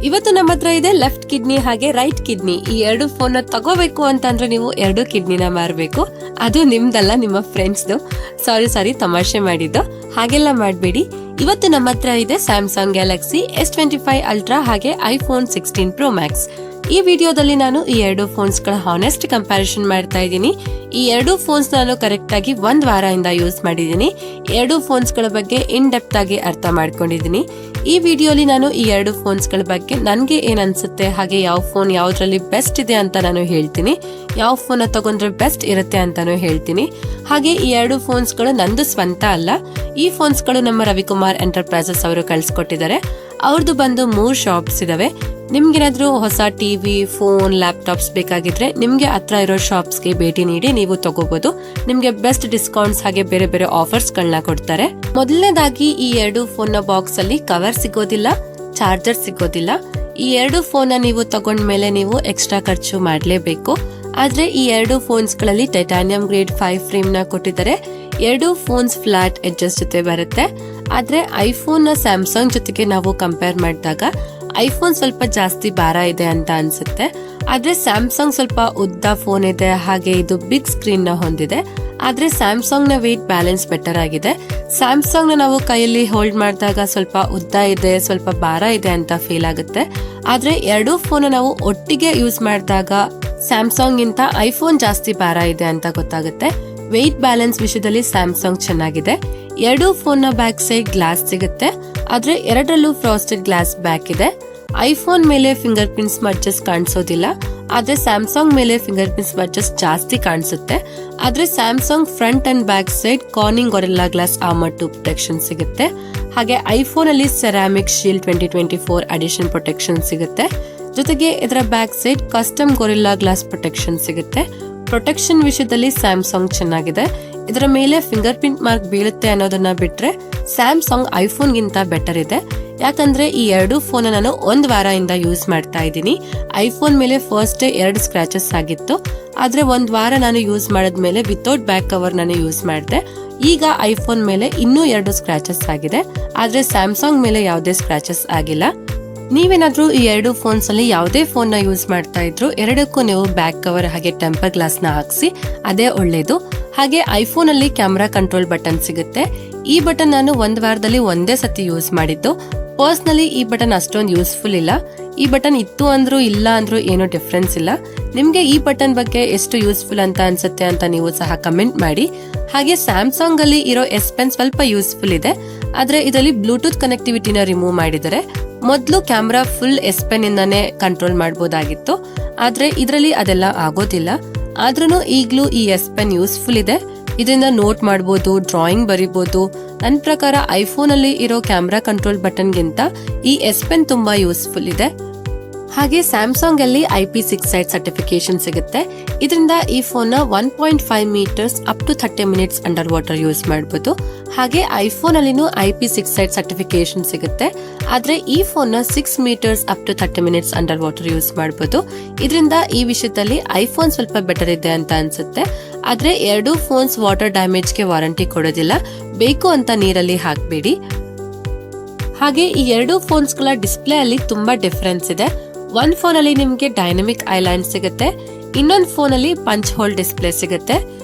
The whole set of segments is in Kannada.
ಇವತ್ತು ನಮ್ಮ ಹತ್ರ ಇದೆ ಲೆಫ್ಟ್ ಕಿಡ್ನಿ ಹಾಗೆ ರೈಟ್ ಕಿಡ್ನಿ. ಈ ಎರಡು ಫೋನ್ ನ ತಗೋಬೇಕು ಅಂತಂದ್ರೆ ನೀವು ಎರಡು ಕಿಡ್ನಿನ ಮಾರಬೇಕು. ಅದು ನಿಮ್ದಲ್ಲ, ನಿಮ್ಮ ಫ್ರೆಂಡ್ಸ್ದು. ಸಾರಿ ತಮಾಷೆ ಮಾಡಿದ್ದು, ಹಾಗೆಲ್ಲ ಮಾಡಬೇಡಿ. ಇವತ್ತು ನಮ್ಮ ಹತ್ರ ಇದೆ ಸ್ಯಾಮ್ಸಂಗ್ ಗ್ಯಾಲಕ್ಸಿ S25 ಅಲ್ಟ್ರಾ ಹಾಗೆ iPhone 16 Pro Max. ಈ ವಿಡಿಯೋದಲ್ಲಿ ನಾನು ಈ ಎರಡು ಫೋನ್ಸ್ ಗಳ ಹಾನೆಸ್ಟ್ ಕಂಪ್ಯಾರಿಸನ್ ಮಾಡ್ತಾ ಇದ್ದೀನಿ. ಈ ಎರಡು ಫೋನ್ಸ್ ನಾನು ಕರೆಕ್ಟ್ ಆಗಿ 1 ವಾರದಿಂದ ಯೂಸ್ ಮಾಡಿದ್ದೀನಿ. ಎರಡು ಫೋನ್ಸ್ ಗಳ ಬಗ್ಗೆ ಇನ್ ಡೆಪ್ತ್ ಆಗಿ ಅರ್ಥ ಮಾಡ್ಕೊಂಡಿದ್ದೀನಿ. ಈ ವಿಡಿಯೋಲಿ ನಾನು ಈ ಎರಡು ಫೋನ್ಸ್ ಗಳ ಬಗ್ಗೆ ನನ್ಗೆ ಏನ್ ಅನ್ಸುತ್ತೆ ಹಾಗೆ ಯಾವ ಫೋನ್ ಯಾವ್ದ್ರಲ್ಲಿ ಬೆಸ್ಟ್ ಇದೆ ಅಂತ ನಾನು ಹೇಳ್ತೀನಿ. ಯಾವ ಫೋನ್ ತಗೊಂಡ್ರೆ ಬೆಸ್ಟ್ ಇರುತ್ತೆ ಅಂತಾನು ಹೇಳ್ತೀನಿ. ಹಾಗೆ ಈ ಎರಡು ಫೋನ್ಸ್ ಗಳು ನಂದು ಸ್ವಂತ ಅಲ್ಲ. ಈ ಫೋನ್ಸ್ ಗಳು ನಮ್ಮ ರವಿಕುಮಾರ್ ಎಂಟರ್ಪ್ರೈಸಸ್ ಅವರು ಕಳ್ಸಿಕೊಟ್ಟಿದ್ದಾರೆ. ಅವ್ರದ್ದು ಬಂದು 3 ಶಾಪ್ಸ್ ಇದಾವೆ. ನಿಮ್ಗೇನಾದ್ರೂ ಹೊಸ ಟಿವಿ, ಫೋನ್, ಲ್ಯಾಪ್ಟಾಪ್ಸ್ ಬೇಕಾಗಿದ್ರೆ ನಿಮ್ಗೆ ಹತ್ರ ಇರೋ ಶಾಪ್ಸ್ಗೆ ಭೇಟಿ ನೀಡಿ ನೀವು ತಗೋಬಹುದು. ನಿಮ್ಗೆ ಬೆಸ್ಟ್ ಡಿಸ್ಕೌಂಟ್ಸ್ ಹಾಗೆ ಬೇರೆ ಬೇರೆ ಆಫರ್ಸ್ ಗಳನ್ನ ಕೊಡ್ತಾರೆ. ಮೊದಲನೇದಾಗಿ ಈ ಎರಡು ಫೋನ್ ನ ಬಾಕ್ಸ್ ಅಲ್ಲಿ ಕವರ್ ಸಿಗೋದಿಲ್ಲ, ಚಾರ್ಜರ್ ಸಿಗೋದಿಲ್ಲ. ಈ ಎರಡು ಫೋನ್ ನೀವು ತಗೊಂಡ್ಮೇಲೆ ನೀವು ಎಕ್ಸ್ಟ್ರಾ ಖರ್ಚು ಮಾಡ್ಲೇಬೇಕು. ಆದ್ರೆ ಈ ಎರಡು ಫೋನ್ಸ್ ಗಳಲ್ಲಿ ಟೈಟಾನಿಯಂ ಗ್ರೇಡ್ 5 ಫ್ರೇಮ್ ನ ಕೊಟ್ಟಿದ್ದಾರೆ. ಎರಡು ಫೋನ್ಸ್ ಫ್ಲಾಟ್ ಎಡ್ಜಸ್ ಜೊತೆ ಬರುತ್ತೆ. ಆದ್ರೆ ಐಫೋನ್ ನ ಸ್ಯಾಮ್ಸಂಗ್ ಜೊತೆಗೆ ನಾವು ಕಂಪೇರ್ ಮಾಡಿದಾಗ ಐಫೋನ್ ಸ್ವಲ್ಪ ಜಾಸ್ತಿ ಭಾರ ಇದೆ ಅಂತ ಅನ್ಸುತ್ತೆ. ಆದ್ರೆ ಸ್ಯಾಮ್ಸಂಗ್ ಸ್ವಲ್ಪ ಉದ್ದ ಫೋನ್ ಇದೆ, ಹಾಗೆ ಇದು ಬಿಗ್ ಸ್ಕ್ರೀನ್ ನ ಹೊಂದಿದೆ. ಆದ್ರೆ ಸ್ಯಾಮ್ಸಂಗ್ ನ ವೇಟ್ ಬ್ಯಾಲೆನ್ಸ್ ಬೆಟರ್ ಆಗಿದೆ. ಸ್ಯಾಮ್ಸಂಗ್ ನ ನಾವು ಕೈಯಲ್ಲಿ ಹೋಲ್ಡ್ ಮಾಡಿದಾಗ ಸ್ವಲ್ಪ ಉದ್ದ ಇದೆ, ಸ್ವಲ್ಪ ಭಾರ ಇದೆ ಅಂತ ಫೀಲ್ ಆಗುತ್ತೆ. ಆದ್ರೆ ಎರಡು ಫೋನ್ ನಾವು ಒಟ್ಟಿಗೆ ಯೂಸ್ ಮಾಡಿದಾಗ ಸ್ಯಾಮ್ಸಂಗ್ ಗಿಂತ ಐಫೋನ್ ಜಾಸ್ತಿ ಭಾರ ಇದೆ ಅಂತ ಗೊತ್ತಾಗುತ್ತೆ. ವೆಯ್ಟ್ ಬ್ಯಾಲೆನ್ಸ್ ವಿಷಯದಲ್ಲಿ ಸ್ಯಾಮ್ಸಂಗ್ ಚೆನ್ನಾಗಿದೆ. ಎರಡು ಫೋನ್ ನ ಬ್ಯಾಕ್ ಸೈಡ್ ಗ್ಲಾಸ್ ಸಿಗುತ್ತೆ, ಆದ್ರೆ ಎರಡರಲ್ಲೂ ಫ್ರಾಸ್ಟೆಡ್ ಗ್ಲಾಸ್ ಬ್ಯಾಕ್ ಇದೆ. ಐಫೋನ್ ಮೇಲೆ ಫಿಂಗರ್ ಪ್ರಿಂಟ್ ಸ್ಮಡ್ಜಸ್ ಕಾಣಿಸೋದಿಲ್ಲ, ಆದ್ರೆ ಸ್ಯಾಮ್ಸಂಗ್ ಮೇಲೆ ಫಿಂಗರ್ ಪ್ರಿಂಟ್ ಸ್ಮಡ್ಜಸ್ ಜಾಸ್ತಿ ಕಾಣಿಸುತ್ತೆ. ಆದ್ರೆ Samsung front and back side Corning gorilla glass armour 2 protection ಸಿಗುತ್ತೆ. ಹಾಗೆ ಐಫೋನ್ ಅಲ್ಲಿ ಸೆರಾಮಿಕ್ ಶೀಲ್ಡ್ 2024 ಅಡಿಷನ್ ಪ್ರೊಟೆಕ್ಷನ್ ಸಿಗುತ್ತೆ. ಜೊತೆಗೆ ಇದರ back side custom gorilla glass protection ಸಿಗುತ್ತೆ. ಪ್ರೊಟೆಕ್ಷನ್ ವಿಷಯದಲ್ಲಿ ಸ್ಯಾಮ್ಸಂಗ್ ಚೆನ್ನಾಗಿದೆ. ಇದರ ಮೇಲೆ ಫಿಂಗರ್ ಪ್ರಿಂಟ್ ಮಾರ್ಕ್ ಬೀಳುತ್ತೆ ಅನ್ನೋದನ್ನ ಬಿಟ್ರೆ ಸ್ಯಾಮ್ಸಂಗ್ ಐಫೋನ್ ಗಿಂತ ಬೆಟರ್ ಇದೆ. ಯಾಕಂದ್ರೆ ಈ ಎರಡು ಫೋನ್ ನಾನು 1 ವಾರದಿಂದ ಯೂಸ್ ಮಾಡ್ತಾ ಇದ್ದೀನಿ. ಐಫೋನ್ ಮೇಲೆ ಫಸ್ಟ್ 2 ಸ್ಕ್ರಾಚಸ್ ಆಗಿತ್ತು, ಆದ್ರೆ 1 ವಾರ ನಾನು ಯೂಸ್ ಮಾಡಿದ್ಮೇಲೆ ವಿತೌಟ್ ಬ್ಯಾಕ್ ಕವರ್ ನಾನು ಯೂಸ್ ಮಾಡಿದೆ. ಈಗ ಐಫೋನ್ ಮೇಲೆ ಇನ್ನೂ 2 ಸ್ಕ್ರಾಚಸ್ ಆಗಿದೆ, ಆದ್ರೆ ಸ್ಯಾಮ್ಸಂಗ್ ಮೇಲೆ ಯಾವುದೇ ಸ್ಕ್ರಾಚಸ್ ಆಗಿಲ್ಲ. ನೀವೇನಾದ್ರೂ ಈ ಎರಡು ಫೋನ್ಸ್ ಅಲ್ಲಿ ಯಾವುದೇ ಫೋನ್ ನ ಯೂಸ್ ಮಾಡ್ತಾ ಇದ್ರು ಎರಡಕ್ಕೂ ನೀವು ಬ್ಯಾಕ್ ಕವರ್ ಹಾಗೆ ಟೆಂಪರ್ ಗ್ಲಾಸ್ ನ ಹಾಕ್ಸಿ, ಅದೇ ಒಳ್ಳೇದು. ಹಾಗೆ ಐಫೋನ್ ಅಲ್ಲಿ ಕ್ಯಾಮ್ರಾ ಕಂಟ್ರೋಲ್ ಬಟನ್ ಸಿಗುತ್ತೆ. ಈ ಬಟನ್ ನಾನು 1 ವಾರದಲ್ಲಿ ಒಂದೇ ಸತಿ ಯೂಸ್ ಮಾಡಿದ್ದು. ಪರ್ಸನಲಿ ಈ ಬಟನ್ ಅಷ್ಟೊಂದು ಯೂಸ್ಫುಲ್ ಇಲ್ಲ. ಈ ಬಟನ್ ಇತ್ತು ಅಂದ್ರೂ ಇಲ್ಲ ಅಂದ್ರೂ ಏನೋ ಡಿಫ್ರೆನ್ಸ್ ಇಲ್ಲ. ನಿಮ್ಗೆ ಈ ಬಟನ್ ಬಗ್ಗೆ ಎಷ್ಟು ಯೂಸ್ಫುಲ್ ಅಂತ ಅನ್ಸುತ್ತೆ ಅಂತ ನೀವು ಸಹ ಕಮೆಂಟ್ ಮಾಡಿ. ಹಾಗೆ ಸ್ಯಾಮ್ಸಂಗ್ ಅಲ್ಲಿ ಇರೋ S Pen ಸ್ವಲ್ಪ ಯೂಸ್ಫುಲ್ ಇದೆ, ಆದ್ರೆ ಇದರಲ್ಲಿ ಬ್ಲೂಟೂತ್ ಕನೆಕ್ಟಿವಿಟಿನ ರಿಮೂವ್ ಮಾಡಿದ್ದಾರೆ. ಮೊದಲು ಕ್ಯಾಮ್ರಾ ಫುಲ್ S Pen ಇಂದಾನೆ ಕಂಟ್ರೋಲ್ ಮಾಡಬಹುದಾಗಿತ್ತು, ಆದ್ರೆ ಇದರಲ್ಲಿ ಅದೆಲ್ಲ ಆಗೋದಿಲ್ಲ. ಆದ್ರೂ ಈಗ್ಲೂ ಈ S Pen ಯೂಸ್ಫುಲ್ ಇದೆ. ಇದರಿಂದ ನೋಟ್ ಮಾಡಬಹುದು, ಡ್ರಾಯಿಂಗ್ ಬರೀಬಹುದು. ನನ್ನ ಪ್ರಕಾರ ಐಫೋನ್ ಅಲ್ಲಿ ಇರೋ ಕ್ಯಾಮ್ರಾ ಕಂಟ್ರೋಲ್ ಬಟನ್ ಗಿಂತ ಈ S Pen ತುಂಬಾ ಯೂಸ್ಫುಲ್ ಇದೆ. ಹಾಗೆ ಸ್ಯಾಮ್ಸಂಗ್ ಅಲ್ಲಿ IP6 ಸೈಟ್ ಸರ್ಟಿಫಿಕೇಶನ್ ಸಿಗುತ್ತೆ. ಇದರಿಂದ ಈ ಫೋನ್ ನ 1.5 meters up to 30 minutes under water use ಮಾಡಬಹುದು. ಹಾಗೆ ಐಫೋನ್ ಅಲ್ಲಿನೂ IP6 ಸೈಟ್ ಸರ್ಟಿಫಿಕೇಶನ್ ಸಿಗುತ್ತೆ, ಆದ್ರೆ ಈ ಫೋನ್ ನ 6 meters up to 30 minutes under water use ಮಾಡಬಹುದು. ಇದರಿಂದ ಈ ವಿಷಯದಲ್ಲಿ ಐಫೋನ್ ಸ್ವಲ್ಪ ಬೆಟರ್ ಇದೆ ಅಂತ ಅನ್ಸುತ್ತೆ. ಆದ್ರೆ ಎರಡು ಫೋನ್ಸ್ ವಾಟರ್ ಡ್ಯಾಮೇಜ್ ಗೆ ವಾರಂಟಿ ಕೊಡೋದಿಲ್ಲ, ಬೇಕು ಅಂತ ನೀರಲ್ಲಿ ಹಾಕಬೇಡಿ. ಹಾಗೆ ಈ ಎರಡು ಫೋನ್ಸ್ ಗಳ ಡಿಸ್ಪ್ಲೇ ಅಲ್ಲಿ ತುಂಬಾ ಡಿಫರೆನ್ಸ್ ಇದೆ. ಒಂದ್ ಫೋನ್ ಅಲ್ಲಿ ನಿಮ್ಗೆ ಡೈನಮಿಕ್ ಐಲೈನ್ ಸಿಗುತ್ತೆ, ಇನ್ನೊಂದು ಫೋನ್ ಅಲ್ಲಿ ಪಂಚ್ ಹೋಲ್ ಡಿಸ್ಪ್ಲೇ ಸಿಗುತ್ತೆ.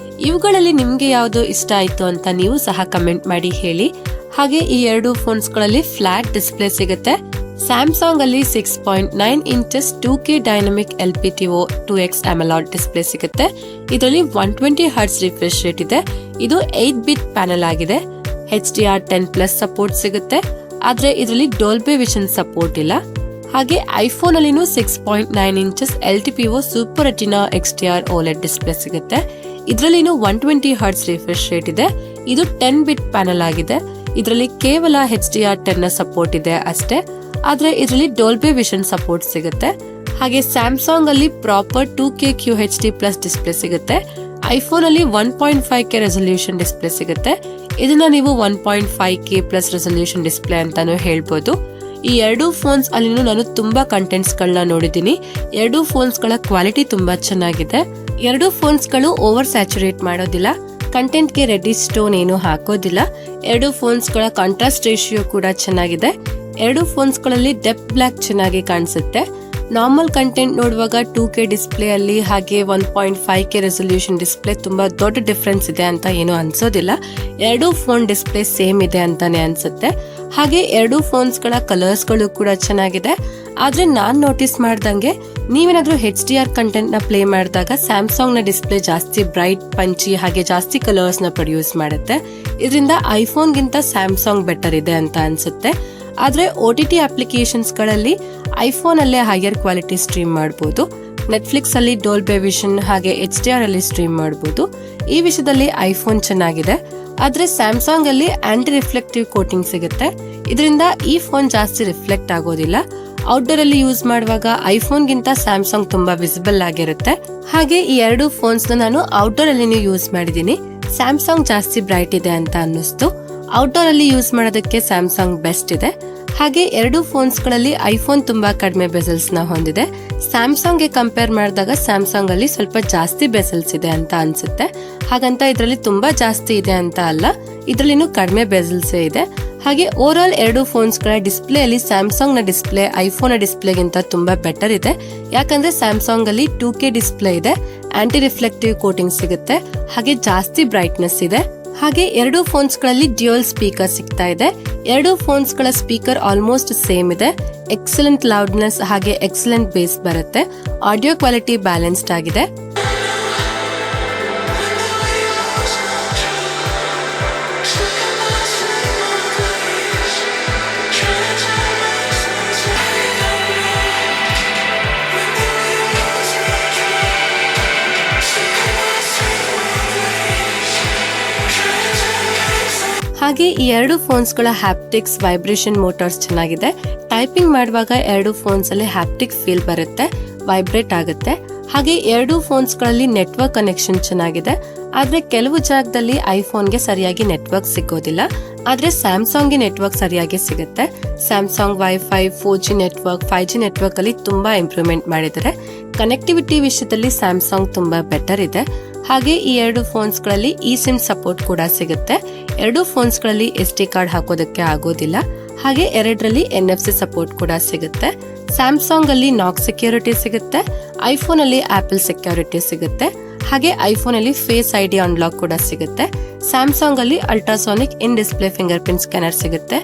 ಇವುಗಳಲ್ಲಿ ನಿಮ್ಗೆ ಯಾವ್ದು ಇಷ್ಟ ಆಯ್ತು ಅಂತ ನೀವು ಸಹ ಕಮೆಂಟ್ ಮಾಡಿ ಹೇಳಿ. ಹಾಗೆ ಈ ಎರಡು ಫೋನ್ಸ್ ಗಳಲ್ಲಿ ಫ್ಲಾಟ್ ಡಿಸ್ಪ್ಲೇ ಸಿಗುತ್ತೆ. ಸ್ಯಾಮ್ಸಂಗ್ ಅಲ್ಲಿ 6.9 inches 2K dynamic LPTO 2X AMOLED display ಸಿಗುತ್ತೆ. ಇದರಲ್ಲಿ 120 Hz ರಿಫ್ರೆಶ್ ರೇಟ್ ಇದೆ. ಇದು 8 ಬಿಟ್ ಪ್ಯಾನಲ್ ಆಗಿದೆ. HDR10+ ಸಪೋರ್ಟ್ ಸಿಗುತ್ತೆ, ಆದ್ರೆ ಇದರಲ್ಲಿ ಡೋಲ್ಬಿ ವಿಷನ್ ಸಪೋರ್ಟ್ ಇಲ್ಲ. ಹಾಗೆ ಐಫೋನ್ ಅಲ್ಲಿನೂ 6.9 inches LTPO super retina XDR OLED display ಸಿಗುತ್ತೆ. ಇದರಲ್ಲಿನೂ 120 Hz ರಿಫ್ರೆಶ್ ರೇಟ್ ಇದೆ. ಇದು 10 ಬಿಟ್ ಪ್ಯಾನಲ್ ಆಗಿದೆ. ಇದರಲ್ಲಿ ಕೇವಲ HDR10 ನ ಸಪೋರ್ಟ್ ಇದೆ ಅಷ್ಟೇ, ಆದ್ರೆ ಇದರಲ್ಲಿ ಡೋಲ್ಬಿ ವಿಷನ್ ಸಪೋರ್ಟ್ ಸಿಗುತ್ತೆ. ಹಾಗೆ ಸ್ಯಾಮ್ಸಂಗ್ ಅಲ್ಲಿ ಪ್ರಾಪರ್ 2K QHD+ ಡಿಸ್ಪ್ಲೇ ಸಿಗುತ್ತೆ. ಐಫೋನ್ ಅಲ್ಲಿ 1.5K ರೆಸಲ್ಯೂಷನ್ ಡಿಸ್ಪ್ಲೇ ಸಿಗುತ್ತೆ. ಇದನ್ನ ನೀವು 1.5K+ ರೆಸಲ್ಯೂಷನ್ ಡಿಸ್ಪ್ಲೇ ಅಂತಾನು ಹೇಳ್ಬೋದು. ಈ ಎರಡು ಫೋನ್ಸ್ ಅಲ್ಲಿನೂ ನಾನು ತುಂಬಾ ಕಂಟೆಂಟ್ಸ್ ಗಳನ್ನ ನೋಡಿದೀನಿ. ಎರಡು ಫೋನ್ಸ್ ಗಳ ಕ್ವಾಲಿಟಿ ತುಂಬಾ ಚೆನ್ನಾಗಿದೆ. ಎರಡು ಫೋನ್ಸ್ ಗಳು ಓವರ್ ಸ್ಯಾಚುರೇಟ್ ಮಾಡೋದಿಲ್ಲ, ಕಂಟೆಂಟ್ ಗೆ ರೆಡಿ ಸ್ಟೋನ್ ಏನು ಹಾಕೋದಿಲ್ಲ. ಎರಡು ಫೋನ್ಸ್ ಗಳ ಕಾಂಟ್ರಾಸ್ಟ್ ರೇಷಿಯೋ ಕೂಡ ಚೆನ್ನಾಗಿದೆ. ಎರಡು ಫೋನ್ಸ್ಗಳಲ್ಲಿ ಡೆಪ್ತ್ ಬ್ಲ್ಯಾಕ್ ಚೆನ್ನಾಗಿ ಕಾಣಿಸುತ್ತೆ. ನಾರ್ಮಲ್ ಕಂಟೆಂಟ್ ನೋಡುವಾಗ 2K ಡಿಸ್ಪ್ಲೇ ಅಲ್ಲಿ ಹಾಗೆ 1.5K ರೆಸೊಲ್ಯೂಷನ್ ಡಿಸ್ಪ್ಲೇ ತುಂಬಾ ದೊಡ್ಡ ಡಿಫ್ರೆನ್ಸ್ ಇದೆ ಅಂತ ಏನು ಅನ್ಸೋದಿಲ್ಲ. ಎರಡೂ ಫೋನ್ ಡಿಸ್ಪ್ಲೇ ಸೇಮ್ ಇದೆ ಅಂತಾನೆ ಅನ್ಸುತ್ತೆ. ಹಾಗೆ ಎರಡು ಫೋನ್ಸ್ ಗಳ ಕಲರ್ಸ್ ಗಳು ಕೂಡ ಚೆನ್ನಾಗಿದೆ. ಆದ್ರೆ ನಾನ್ ನೋಟಿಸ್ ಮಾಡ್ದಂಗೆ ನೀವೇನಾದ್ರೂ HDR ಕಂಟೆಂಟ್ ನ ಪ್ಲೇ ಮಾಡಿದಾಗ ಸ್ಯಾಮ್ಸಂಗ್ ನ ಡಿಸ್ಪ್ಲೇ ಜಾಸ್ತಿ ಬ್ರೈಟ್, ಪಂಚಿ ಹಾಗೆ ಜಾಸ್ತಿ ಕಲರ್ಸ್ ನ ಪ್ರೊಡ್ಯೂಸ್ ಮಾಡುತ್ತೆ. ಇದರಿಂದ ಐಫೋನ್ ಗಿಂತ ಸ್ಯಾಮ್ಸಂಗ್ ಬೆಟರ್ ಇದೆ ಅಂತ ಅನ್ಸುತ್ತೆ. ಆದ್ರೆ OTT ಅಪ್ಲಿಕೇಶನ್ಸ್ ಗಳಲ್ಲಿ ಐಫೋನ್ ಅಲ್ಲೇ ಹೈಯರ್ ಕ್ವಾಲಿಟಿ ಸ್ಟ್ರೀಮ್ ಮಾಡಬಹುದು. ನೆಟ್ಫ್ಲಿಕ್ಸ್ ಅಲ್ಲಿ ಡೋಲ್ಬಿ ವಿಷನ್ ಹಾಗೆ HDR ಅಲ್ಲಿ ಸ್ಟ್ರೀಮ್ ಮಾಡಬಹುದು. ಈ ವಿಷಯದಲ್ಲಿ ಐಫೋನ್ ಚೆನ್ನಾಗಿದೆ. ಆದ್ರೆ ಸ್ಯಾಮ್ಸಂಗ್ ಅಲ್ಲಿ ಆಂಟಿ ರಿಫ್ಲೆಕ್ಟಿವ್ ಕೋಟಿಂಗ್ ಸಿಗುತ್ತೆ. ಇದರಿಂದ ಈ ಫೋನ್ ಜಾಸ್ತಿ ರಿಫ್ಲೆಕ್ಟ್ ಆಗೋದಿಲ್ಲ. ಔಟ್ಡೋರ್ ಅಲ್ಲಿ ಯೂಸ್ ಮಾಡುವಾಗ ಐಫೋನ್ ಗಿಂತ ಸ್ಯಾಮ್ಸಂಗ್ ತುಂಬಾ ವಿಸಿಬಲ್ ಆಗಿರುತ್ತೆ. ಹಾಗೆ ಈ ಎರಡು ಫೋನ್ಸ್ ನಾನು ಔಟ್ಡೋರ್ ಅಲ್ಲಿ ಯೂಸ್ ಮಾಡಿದೀನಿ. ಸ್ಯಾಮ್ಸಂಗ್ ಜಾಸ್ತಿ ಬ್ರೈಟ್ ಇದೆ ಅಂತ ಅನ್ನಿಸ್ತು. ಔಟ್ಡೋರ್ ಅಲ್ಲಿ ಯೂಸ್ ಮಾಡೋದಕ್ಕೆ ಸ್ಯಾಮ್ಸಂಗ್ ಬೆಸ್ಟ್ ಇದೆ. ಹಾಗೆ ಎರಡು ಫೋನ್ಸ್ ಗಳಲ್ಲಿ ಐಫೋನ್ ತುಂಬಾ ಕಡಿಮೆ ಬೆಸಲ್ಸ್ ನ ಹೊಂದಿದೆ. ಸ್ಯಾಮ್ಸಂಗ್ ಗೆ ಕಂಪೇರ್ ಮಾಡಿದಾಗ ಸ್ಯಾಮ್ಸಂಗ್ ಅಲ್ಲಿ ಸ್ವಲ್ಪ ಜಾಸ್ತಿ ಬೆಸಲ್ಸ್ ಇದೆ ಅಂತ ಅನ್ಸುತ್ತೆ. ಹಾಗಂತ ಇದರಲ್ಲಿ ತುಂಬಾ ಜಾಸ್ತಿ ಇದೆ ಅಂತ ಅಲ್ಲ, ಇದರಲ್ಲಿನೂ ಕಡಿಮೆ ಬೆಸಲ್ಸ್ ಇದೆ. ಹಾಗೆ ಓವರ್ ಆಲ್ ಎರಡು ಫೋನ್ಸ್ ಗಳ ಡಿಸ್ಪ್ಲೇ ಅಲ್ಲಿ ಸ್ಯಾಮ್ಸಂಗ್ ನ ಡಿಸ್ಪ್ಲೇ ಐಫೋನ್ ನ ಡಿಸ್ಪ್ಲೇ ಗಿಂತ ತುಂಬಾ ಬೆಟರ್ ಇದೆ. ಯಾಕಂದ್ರೆ ಸ್ಯಾಮ್ಸಂಗ್ ಅಲ್ಲಿ 2K ಡಿಸ್ಪ್ಲೇ ಇದೆ, ಆಂಟಿ ರಿಫ್ಲೆಕ್ಟಿವ್ ಕೋಟಿಂಗ್ ಸಿಗುತ್ತೆ, ಹಾಗೆ ಜಾಸ್ತಿ ಬ್ರೈಟ್ನೆಸ್ ಇದೆ. ಹಾಗೆ ಎರಡು ಫೋನ್ಸ್ ಗಳಲ್ಲಿ ಡ್ಯೂಯಲ್ ಸ್ಪೀಕರ್ ಸಿಗ್ತಾ ಇದೆ. ಎರಡು ಫೋನ್ಸ್ ಗಳ ಸ್ಪೀಕರ್ ಆಲ್ಮೋಸ್ಟ್ ಸೇಮ್ ಇದೆ. ಎಕ್ಸಲೆಂಟ್ ಲೌಡ್ನೆಸ್ ಹಾಗೆ ಎಕ್ಸಲೆಂಟ್ ಬೇಸ್ ಬರುತ್ತೆ. ಆಡಿಯೋ ಕ್ವಾಲಿಟಿ ಬ್ಯಾಲೆನ್ಸ್ಡ್ ಆಗಿದೆ. ಹಾಗೆ ಈ ಎರಡು ಫೋನ್ಸ್ ಗಳ ಹ್ಯಾಪ್ಟಿಕ್ಸ್, ವೈಬ್ರೇಷನ್ ಮೋಟಾರ್ಸ್ ಚೆನ್ನಾಗಿದೆ. ಟೈಪಿಂಗ್ ಮಾಡುವಾಗ ಎರಡು ಫೋನ್ಸ್ ಅಲ್ಲಿ ಹ್ಯಾಪ್ಟಿಕ್ ಫೀಲ್ ಬರುತ್ತೆ, ವೈಬ್ರೇಟ್ ಆಗುತ್ತೆ. ಹಾಗೆ ಎರಡು ಫೋನ್ಸ್ ಗಳಲ್ಲಿ ನೆಟ್ವರ್ಕ್ ಕನೆಕ್ಷನ್ ಚೆನ್ನಾಗಿದೆ. ಆದ್ರೆ ಕೆಲವು ಜಾಗದಲ್ಲಿ ಐಫೋನ್ ಗೆ ಸರಿಯಾಗಿ ನೆಟ್ವರ್ಕ್ ಸಿಗೋದಿಲ್ಲ. ಆದ್ರೆ ಸ್ಯಾಮ್ಸಂಗ್ ಗೆ ನೆಟ್ವರ್ಕ್ ಸರಿಯಾಗಿ ಸಿಗುತ್ತೆ. Samsung wifi, 4G network, 5G network ಅಲ್ಲಿ ತುಂಬಾ ಇಂಪ್ರೂವ್ಮೆಂಟ್ ಮಾಡಿದ್ದಾರೆ. ಕನೆಕ್ಟಿವಿಟಿ ವಿಷಯದಲ್ಲಿ ಸ್ಯಾಮ್ಸಂಗ್ ತುಂಬಾ ಬೆಟರ್ ಇದೆ. ಹಾಗೆ ಈ ಎರಡು ಫೋನ್ಸ್ ಗಳಲ್ಲಿ ಇ ಸಿಮ್ ಸಪೋರ್ಟ್ ಕೂಡ ಸಿಗುತ್ತೆ. ಎರಡು ಫೋನ್ಸ್ ಗಳಲ್ಲಿ SD ಕಾರ್ಡ್ ಹಾಕೋದಕ್ಕೆ ಆಗೋದಿಲ್ಲ. ಹಾಗೆ ಎರಡರಲ್ಲಿ NFC ಸಪೋರ್ಟ್ ಕೂಡ ಸಿಗುತ್ತೆ. ಸ್ಯಾಮ್ಸಂಗ್ ಅಲ್ಲಿ ನಾಕ್ ಸೆಕ್ಯೂರಿಟಿ ಸಿಗುತ್ತೆ, ಐಫೋನ್ ಅಲ್ಲಿ ಆಪಲ್ ಸೆಕ್ಯೂರಿಟಿ ಸಿಗುತ್ತೆ. ಹಾಗೆ ಐಫೋನ್ ಅಲ್ಲಿ ಫೇಸ್ ID ಅನ್ಲಾಕ್ ಕೂಡ ಸಿಗುತ್ತೆ. ಸ್ಯಾಮ್ಸಂಗ್ ಅಲ್ಲಿ ಅಲ್ಟ್ರಾಸಾನಿಕ್ ಇನ್ ಡಿಸ್ಪ್ಲೇ ಫಿಂಗರ್ ಪ್ರಿಂಟ್ ಸ್ಕ್ಯಾನರ್ ಸಿಗುತ್ತೆ.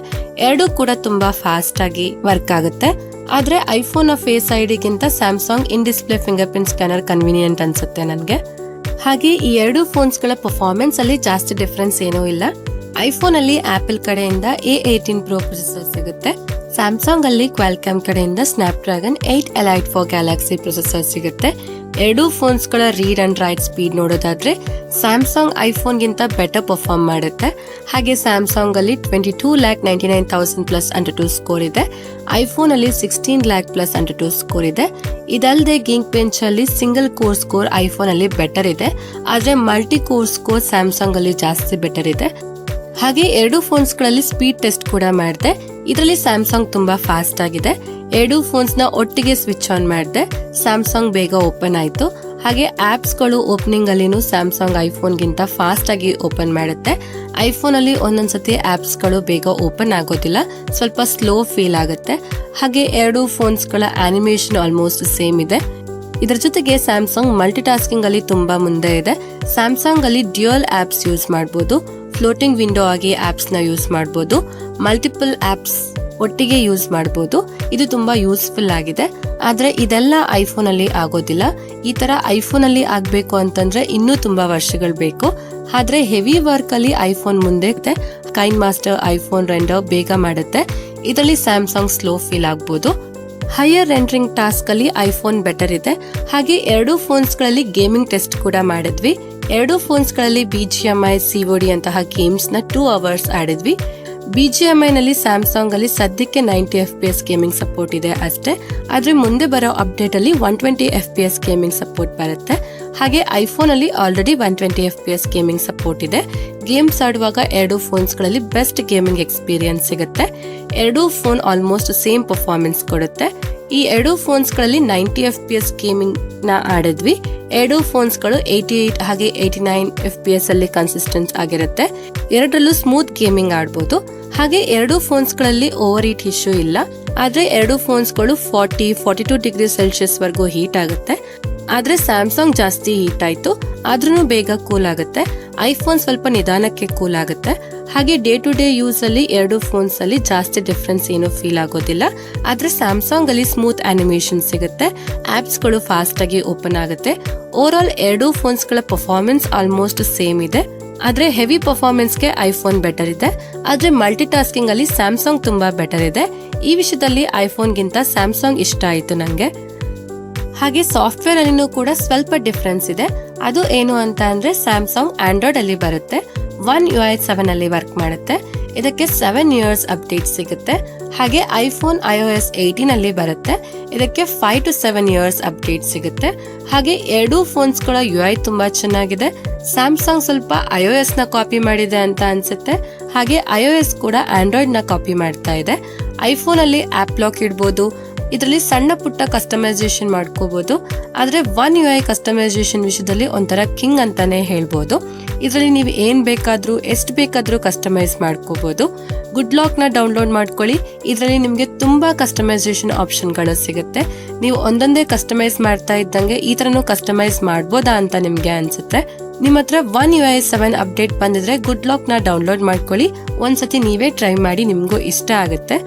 ಎರಡು ಕೂಡ ತುಂಬಾ ಫಾಸ್ಟ್ ಆಗಿ ವರ್ಕ್ ಆಗುತ್ತೆ. ಆದ್ರೆ ಐಫೋನ್ ನ ಫೇಸ್ ID ಗಿಂತ ಸ್ಯಾಮ್ಸಂಗ್ ಇನ್ display finger print scanner convenient ಅನ್ಸುತ್ತೆ ನನ್ಗೆ. ಹಾಗೆ ಈ ಎರಡು ಫೋನ್ಸ್ ಗಳ ಪರ್ಫಾರ್ಮೆನ್ಸ್ ಅಲ್ಲಿ ಜಾಸ್ತಿ ಡಿಫರೆನ್ಸ್ ಏನೂ ಇಲ್ಲ. ಐಫೋನ್ ಅಲ್ಲಿ ಆಪಲ್ ಕಡೆಯಿಂದ A18 Pro ಪ್ರೊಸೆಸರ್ ಸಿಗುತ್ತೆ. ಸ್ಯಾಮ್ಸಂಗ್ ಅಲ್ಲಿ ಕ್ವಾಲ್ಕಾಮ್ ಕಡೆಯಿಂದ ಸ್ನ್ಯಾಪ್ಡ್ರಾಗನ್ 8 Elite 4 ಗ್ಯಾಲಕ್ಸಿ ಪ್ರೊಸೆಸರ್ ಸಿಗುತ್ತೆ. ಎರಡೂ ಫೋನ್ಸ್ ಗಳ ರೀಡ್ ಅಂಡ್ ರೈಟ್ ಸ್ಪೀಡ್ ನೋಡೋದಾದ್ರೆ ಸ್ಯಾಮ್ಸಂಗ್ ಐಫೋನ್ ಗಿಂತ ಬೆಟರ್ ಪರ್ಫಾರ್ಮ್ ಮಾಡುತ್ತೆ. ಹಾಗೆ ಸ್ಯಾಮ್ಸಂಗ್ ಅಲ್ಲಿ 22,99,000 ಪ್ಲಸ್ ಅಂಡರ್ ಸ್ಕೋರ್ ಇದೆ. ಐಫೋನ್ ಅಲ್ಲಿ 16 lakh ಪ್ಲಸ್ ಅಂಡರ್ ಸ್ಕೋರ್ ಇದೆ. ಇದಲ್ಲದೆ ಗಿಂಕ್ ಬೆಂಚ್ ಅಲ್ಲಿ ಸಿಂಗಲ್ ಕೋರ್ ಸ್ಕೋರ್ ಐಫೋನ್ ಅಲ್ಲಿ ಬೆಟರ್ ಇದೆ. ಆದ್ರೆ ಮಲ್ಟಿ ಕೋರ್ ಸ್ಕೋರ್ ಸ್ಯಾಮ್ಸಂಗ್ ಅಲ್ಲಿ ಜಾಸ್ತಿ ಬೆಟರ್ ಇದೆ. ಹಾಗೆ ಎರಡು ಫೋನ್ಸ್ ಗಳಲ್ಲಿ ಸ್ಪೀಡ್ ಟೆಸ್ಟ್ ಕೂಡ ಮಾಡಿದೆ. ಇದರಲ್ಲಿ ಸ್ಯಾಮ್ಸಂಗ್ ತುಂಬಾ ಫಾಸ್ಟ್ ಆಗಿದೆ. ಎರಡು ಫೋನ್ಸ್ ನ ಒಟ್ಟಿಗೆ ಸ್ವಿಚ್ ಆನ್ ಮಾಡಿದೆ, ಸ್ಯಾಮ್ಸಂಗ್ ಬೇಗ ಓಪನ್ ಆಯ್ತು. ಹಾಗೆ ಆಪ್ಸ್ ಗಳು ಓಪನಿಂಗ್ ಅಲ್ಲಿನೂ ಸ್ಯಾಮ್ಸಂಗ್ ಐಫೋನ್ ಗಿಂತ ಫಾಸ್ಟ್ ಆಗಿ ಓಪನ್ ಮಾಡುತ್ತೆ. ಐಫೋನ್ ಅಲ್ಲಿ ಒಂದೊಂದ್ಸತಿ ಆಪ್ಸ್ ಗಳು ಬೇಗ ಓಪನ್ ಆಗೋದಿಲ್ಲ, ಸ್ವಲ್ಪ ಸ್ಲೋ ಫೀಲ್ ಆಗುತ್ತೆ. ಹಾಗೆ ಎರಡು ಫೋನ್ಸ್ ಗಳ ಆನಿಮೇಷನ್ ಆಲ್ಮೋಸ್ಟ್ ಸೇಮ್ ಇದೆ. ಇದರ ಜೊತೆಗೆ ಸ್ಯಾಮ್ಸಂಗ್ ಮಲ್ಟಿ ಟಾಸ್ಕಿಂಗ್ ಅಲ್ಲಿ ತುಂಬಾ ಮುಂದೆ ಇದೆ. ಸ್ಯಾಮ್ಸಂಗ್ ಅಲ್ಲಿ ಡ್ಯೂಯಲ್ ಆಪ್ಸ್ ಯೂಸ್ ಮಾಡಬಹುದು, ಫ್ಲೋಟಿಂಗ್ ವಿಂಡೋ ಆಗಿ ಆಪ್ಸ್ ನ ಯೂಸ್ ಮಾಡಬಹುದು, ಮಲ್ಟಿಪಲ್ ಆಪ್ಸ್ ಒಟ್ಟಿಗೆ ಯೂಸ್ ಮಾಡಬಹುದು. ಇದು ತುಂಬಾ ಯೂಸ್ಫುಲ್ ಆಗಿದೆ. ಆದ್ರೆ ಇದೆಲ್ಲ ಐಫೋನ್ ಅಲ್ಲಿ ಆಗೋದಿಲ್ಲ. ಈ ತರ ಐಫೋನ್ ಅಲ್ಲಿ ಆಗ್ಬೇಕು ಅಂತಂದ್ರೆ ಇನ್ನೂ ತುಂಬಾ ವರ್ಷಗಳು ಬೇಕು. ಆದ್ರೆ ಹೆವಿ ವರ್ಕ್ ಅಲ್ಲಿ ಐಫೋನ್ ಮುಂದೆ ಇದೆ. ಕೈನ್ ಮಾಸ್ಟರ್, ಐಫೋನ್ ರೆಂಡರ್ ಬೇಗ ಮಾಡುತ್ತೆ. ಇದರಲ್ಲಿ ಸ್ಯಾಮ್ಸಂಗ್ ಸ್ಲೋ ಫೀಲ್ ಆಗಬಹುದು. ಹೈಯರ್ ರೆಂಡರಿಂಗ್ ಟಾಸ್ಕ್ ಅಲ್ಲಿ ಐಫೋನ್ ಬೆಟರ್ ಇದೆ. ಹಾಗೆ ಎರಡು ಫೋನ್ಸ್ ಗಳಲ್ಲಿ ಗೇಮಿಂಗ್ ಟೆಸ್ಟ್ ಕೂಡ ಮಾಡಿದ್ವಿ. ಎರಡು ಫೋನ್ಸ್ ಗಳಲ್ಲಿ BGMI, COD ಅಂತಹ ಗೇಮ್ಸ್ ನ 2 hours ಆಡಿದ್ವಿ. BGMI ನಲ್ಲಿ ಸ್ಯಾಮ್ಸಂಗ್ ಅಲ್ಲಿ ಸದ್ಯಕ್ಕೆ 90 FPS ಗೇಮಿಂಗ್ ಸಪೋರ್ಟ್ ಇದೆ ಅಷ್ಟೇ. ಆದ್ರೆ ಮುಂದೆ ಬರೋ ಅಪ್ಡೇಟ್ ಅಲ್ಲಿ 120 FPS ಗೇಮಿಂಗ್ ಸಪೋರ್ಟ್ ಬರುತ್ತೆ. ಹಾಗೆ ಐಫೋನ್ ಅಲ್ಲಿ ಆಲ್ರೆಡಿ 120 FPS ಗೇಮಿಂಗ್ ಸಪೋರ್ಟ್ ಇದೆ. ಗೇಮ್ಸ್ ಆಡುವಾಗ ಎರಡು ಫೋನ್ಸ್ ಗಳಲ್ಲಿ ಬೆಸ್ಟ್ ಗೇಮಿಂಗ್ ಎಕ್ಸ್ಪೀರಿಯನ್ಸ್ ಸಿಗುತ್ತೆ. ಎರಡೂ ಫೋನ್ ಆಲ್ಮೋಸ್ಟ್ ಸೇಮ್ ಪರ್ಫಾರ್ಮೆನ್ಸ್ ಕೊಡುತ್ತೆ. ಈ ಎರಡು ಫೋನ್ಸ್ ಗಳಲ್ಲಿ 90 FPS ಗೇಮಿಂಗ್ ನ ಆಡಿದ್ವಿ. ಎರಡು ಫೋನ್ಸ್ ಗಳು 88 ಹಾಗೆ 89 FPS ಅಲ್ಲಿ ಕನ್ಸಿಸ್ಟೆಂಟ್ ಆಗಿರುತ್ತೆ. ಎರಡರಲ್ಲೂ ಸ್ಮೂತ್ ಗೇಮಿಂಗ್ ಆಡಬಹುದು. ಹಾಗೆ ಎರಡು ಫೋನ್ಸ್ಗಳಲ್ಲಿ ಓವರ್ ಹೀಟ್ ಇಶ್ಯೂ ಇಲ್ಲ. ಆದ್ರೆ ಎರಡು ಫೋನ್ಸ್ಗಳು 42 ಡಿಗ್ರಿ ಸೆಲ್ಸಿಯಸ್ ವರೆಗೂ ಹೀಟ್ ಆಗುತ್ತೆ. ಆದ್ರೆ ಸ್ಯಾಮ್ಸಂಗ್ ಜಾಸ್ತಿ ಹೀಟ್ ಆಯ್ತು, ಆದ್ರೂ ಬೇಗ ಕೂಲ್ ಆಗುತ್ತೆ. ಐಫೋನ್ ಸ್ವಲ್ಪ ನಿಧಾನಕ್ಕೆ ಕೂಲ್ ಆಗುತ್ತೆ. ಹಾಗೆ ಡೇ ಟು ಡೇ ಯೂಸ್ ಅಲ್ಲಿ ಎರಡು ಫೋನ್ಸ್ ಅಲ್ಲಿ ಜಾಸ್ತಿ ಡಿಫ್ರೆನ್ಸ್ ಏನು ಫೀಲ್ ಆಗೋದಿಲ್ಲ. ಆದ್ರೆ ಸ್ಯಾಮ್ಸಂಗ್ ಅಲ್ಲಿ ಸ್ಮೂತ್ ಅನಿಮೇಷನ್ ಸಿಗುತ್ತೆ, ಆಪ್ಸ್ ಗಳು ಫಾಸ್ಟ್ ಆಗಿ ಓಪನ್ ಆಗುತ್ತೆ. ಓವರ್ ಆಲ್ ಎರಡು ಫೋನ್ಸ್ ಗಳ ಪರ್ಫಾರ್ಮೆನ್ಸ್ ಆಲ್ಮೋಸ್ಟ್ ಸೇಮ್ ಇದೆ. ಆದ್ರೆ ಹೆವಿ ಪರ್ಫಾರ್ಮೆನ್ಸ್ ಗೆ ಐಫೋನ್ ಬೆಟರ್ ಇದೆ. ಆದ್ರೆ ಮಲ್ಟಿ ಟಾಸ್ಕಿಂಗ್ ಅಲ್ಲಿ ಸ್ಯಾಮ್ಸಂಗ್ ತುಂಬಾ ಬೆಟರ್ ಇದೆ. ಈ ವಿಷಯದಲ್ಲಿ ಐಫೋನ್ ಗಿಂತ ಸ್ಯಾಮ್ಸಂಗ್ ಇಷ್ಟ ಆಯ್ತು ನಂಗೆ. ಹಾಗೆ ಸಾಫ್ಟ್ವೇರ್ ಅಲ್ಲಿನೂ ಕೂಡ ಸ್ವಲ್ಪ ಡಿಫ್ರೆನ್ಸ್ ಇದೆ. ಅದು ಏನು ಅಂತ ಅಂದ್ರೆ ಸ್ಯಾಮ್ಸಂಗ್ ಆಂಡ್ರಾಯ್ಡ್ ಅಲ್ಲಿ ಬರುತ್ತೆ, One UI 7 ಅಲ್ಲಿ ವರ್ಕ್ ಮಾಡುತ್ತೆ. ಇದಕ್ಕೆ 7 years ಅಪ್ಡೇಟ್ ಸಿಗುತ್ತೆ. ಹಾಗೆ ಐಫೋನ್ iOS 18 ಅಲ್ಲಿ ಬರುತ್ತೆ. ಇದಕ್ಕೆ 5 to 7 years ಅಪ್ಡೇಟ್ ಸಿಗುತ್ತೆ. ಹಾಗೆ ಎರಡೂ ಫೋನ್ಸ್ ಗಳ UI ತುಂಬಾ ಚೆನ್ನಾಗಿದೆ. ಸ್ಯಾಮ್ಸಂಗ್ ಸ್ವಲ್ಪ iOS ನ ಕಾಪಿ ಮಾಡಿದೆ ಅಂತ ಅನ್ಸುತ್ತೆ. ಹಾಗೆ iOS ಕೂಡ ಆಂಡ್ರಾಯ್ಡ್ ನ ಕಾಪಿ ಮಾಡ್ತಾ ಇದೆ. ಐಫೋನ್ ಅಲ್ಲಿ ಆಪ್ ಲಾಕ್ ಇಡಬಹುದು, ಇದರಲ್ಲಿ ಸಣ್ಣ ಪುಟ್ಟ ಕಸ್ಟಮೈಸೇಷನ್ ಮಾಡ್ಕೋಬಹುದು. ಆದ್ರೆ One UI ಕಸ್ಟಮೈಸೇಷನ್ ವಿಷಯದಲ್ಲಿ ಒಂಥರ ಕಿಂಗ್ ಅಂತಾನೆ ಹೇಳ್ಬೋದು. ಇದರಲ್ಲಿ ನೀವು ಏನ್ ಬೇಕಾದ್ರೂ ಎಷ್ಟು ಬೇಕಾದ್ರೂ ಕಸ್ಟಮೈಸ್ ಮಾಡ್ಕೋಬಹುದು. ಗುಡ್ ಲಾಕ್ ನ ಡೌನ್ಲೋಡ್ ಮಾಡ್ಕೊಳ್ಳಿ. ಇದರಲ್ಲಿ ನಿಮ್ಗೆ ತುಂಬಾ ಕಸ್ಟಮೈಸೇಷನ್ ಆಪ್ಷನ್ ಗಳು ಸಿಗುತ್ತೆ. ನೀವು ಒಂದೊಂದೇ ಕಸ್ಟಮೈಸ್ ಮಾಡ್ತಾ ಇದ್ದಂಗೆ ಈ ತರನು ಕಸ್ಟಮೈಸ್ ಮಾಡ್ಬೋದಾ ಅಂತ ನಿಮ್ಗೆ ಅನ್ಸುತ್ತೆ. ನಿಮ್ಮ ಹತ್ರ One UI 7 ಅಪ್ಡೇಟ್ ಬಂದಿದ್ರೆ ಗುಡ್ ಲಾಕ್ ನ ಡೌನ್ಲೋಡ್ ಮಾಡ್ಕೊಳ್ಳಿ. ಒಂದ್ಸತಿ ನೀವೇ ಟ್ರೈ ಮಾಡಿ, ನಿಮ್ಗೂ ಇಷ್ಟ ಆಗುತ್ತೆ.